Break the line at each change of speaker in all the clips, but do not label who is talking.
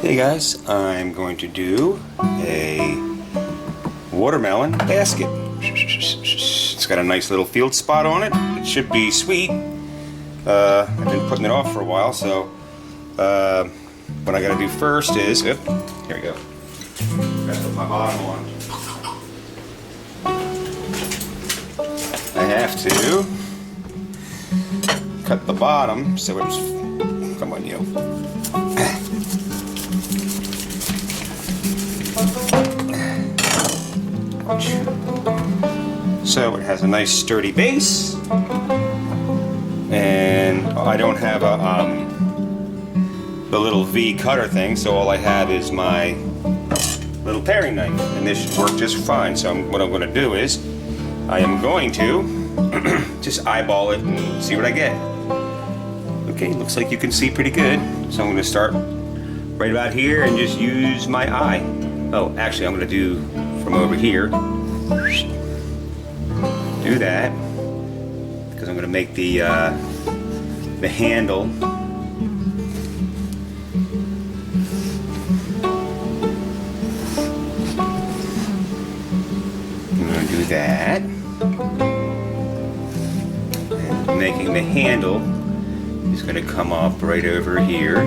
Hey guys, I'm going to do a watermelon basket. It's got a nice little field spot on it. It should be sweet. I've been putting it off for a while, so what I gotta do first is, here we go. Gotta put my bottom on. I have to cut the bottom so it's, come on you. So it has a nice sturdy base, and I don't have the little V cutter thing, so all I have is my little paring knife, and this should work just fine. So what I'm going to do is I am going to just eyeball it and see what I get. Okay, looks like you can see pretty good, so I'm going to start right about here and just use my eye. Oh, actually I'm going to do from over here. Do that because I'm going to make the handle. I'm going to do that, and making the handle is going to come up right over here.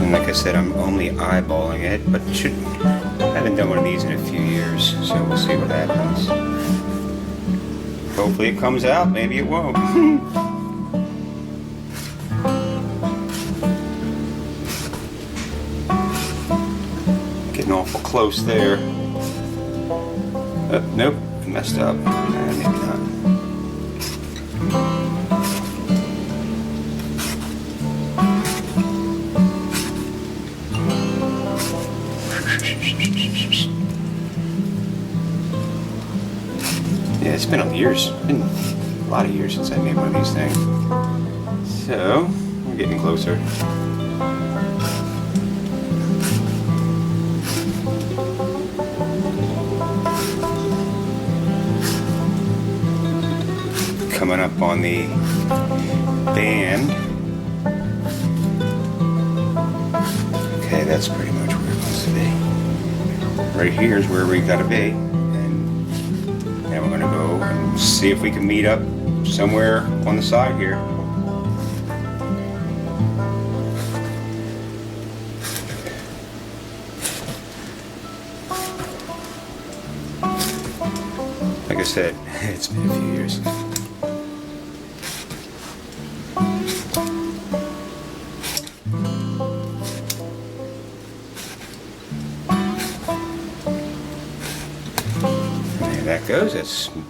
And like I said, I'm only eyeballing it, but I haven't done one of these in a few years, so we'll see what happens. Hopefully it comes out, maybe it won't. Getting awful close there. Oh, nope, I messed up. Maybe not. Yeah, it's been a lot of years since I made one of these things. So, we're getting closer. Coming up on the band. Okay, that's pretty much where it wants to be. Right here is where we gotta be. Now we're going to go and see if we can meet up somewhere on the side here. Like I said, it's been a few years. That goes.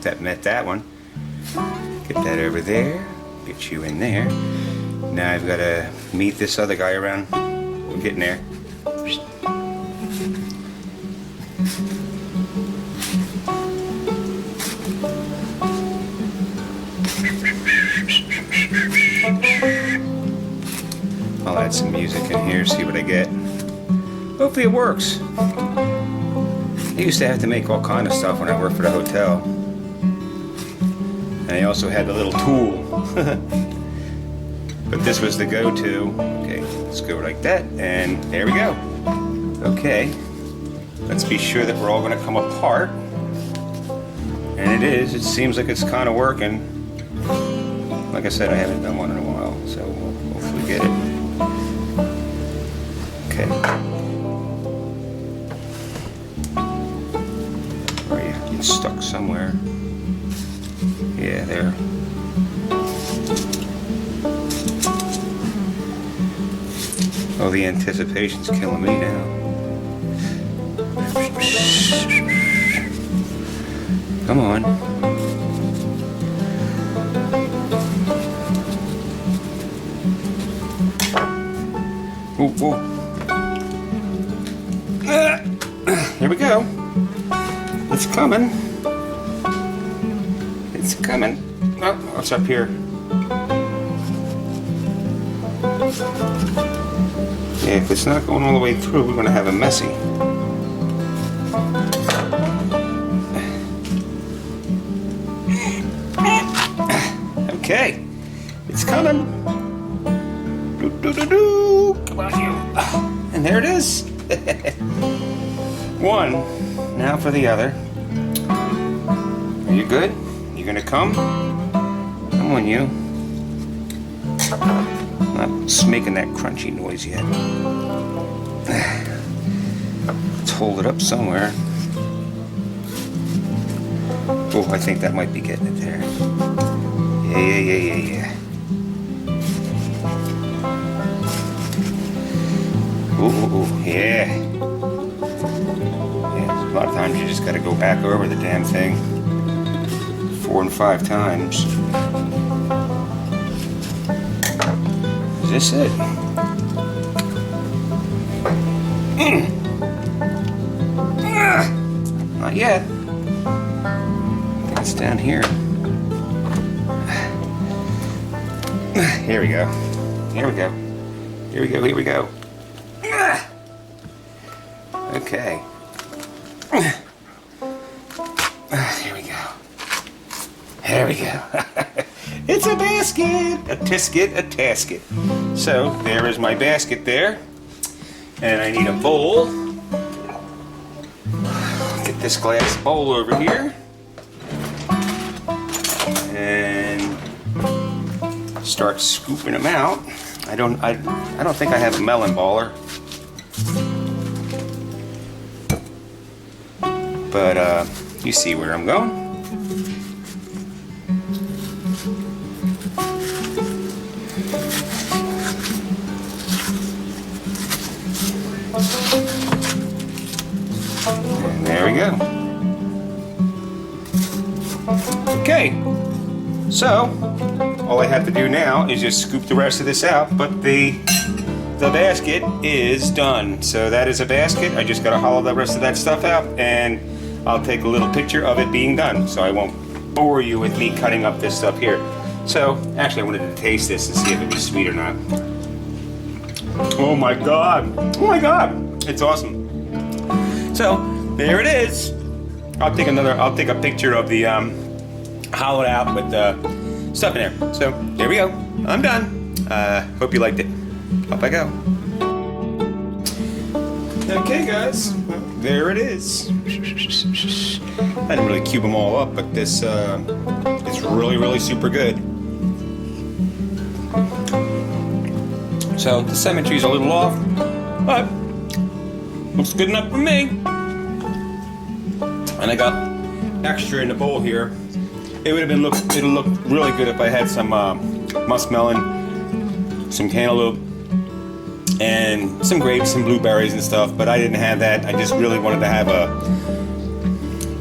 That met that one. Get that over there. Get you in there. Now I've got to meet this other guy around. We're getting there. I'll add some music in here, see what I get. Hopefully it works. I used to have to make all kind of stuff when I worked for the hotel. And I also had the little tool. But this was the go-to. Okay, let's go like that, and there we go. Okay, let's be sure that we're all going to come apart. And it is. It seems like it's kind of working. Like I said, I haven't done one in a while, so we'll hopefully get it. Okay. Stuck somewhere. Yeah, there. Oh, the anticipation's killing me now. Come on. Ooh, ooh. Here we go. It's coming. It's coming. Oh, what's up here? Yeah, if it's not going all the way through, we're going to have a messy. Okay, it's coming. Come on, you. And there it is. One. Now for the other. Are you good? You gonna come? Come on, you. Not making that crunchy noise yet. Let's hold it up somewhere. Oh, I think that might be getting it there. Yeah. Ooh, yeah. A lot of times you just gotta go back over the damn thing 4 and 5 times. Is this it? Not yet. I think it's down here. Here we go. Here we go. Here we go. Here we go. Okay. Here we go. There we go. It's a basket! A tisket, a tasket. So, there is my basket there. And I need a bowl. Get this glass bowl over here. And start scooping them out. I don't think I have a melon baller. But you see where I'm going. And there we go. Okay. So, all I have to do now is just scoop the rest of this out, but the basket is done. So that is a basket. I just got to hollow the rest of that stuff out, and I'll take a little picture of it being done, so I won't bore you with me cutting up this stuff here. So, actually I wanted to taste this and see if it was sweet or not. Oh my god! Oh my god! It's awesome. So, there it is. I'll take a picture of the hollowed out with the stuff in there. So, there we go. I'm done. Hope you liked it. Up I go. Okay, guys. Well, there it is. I didn't really cube them all up, but this is really super good. So the symmetry is a little off, but looks good enough for me. And I got extra in the bowl here. It would have been it'll look really good if I had some muskmelon, some cantaloupe, and some grapes and blueberries and stuff, but I didn't have that. I just really wanted to have a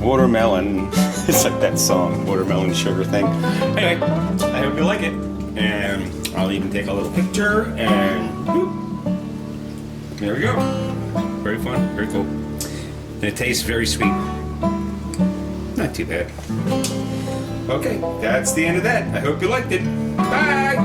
watermelon. It's like that song, watermelon sugar thing. Anyway, I hope you like it, and I'll even take a little picture, and whoop, there we go. Very fun, very cool. And it tastes very sweet. Not too bad. Okay, that's the end of that. I hope you liked it. Bye!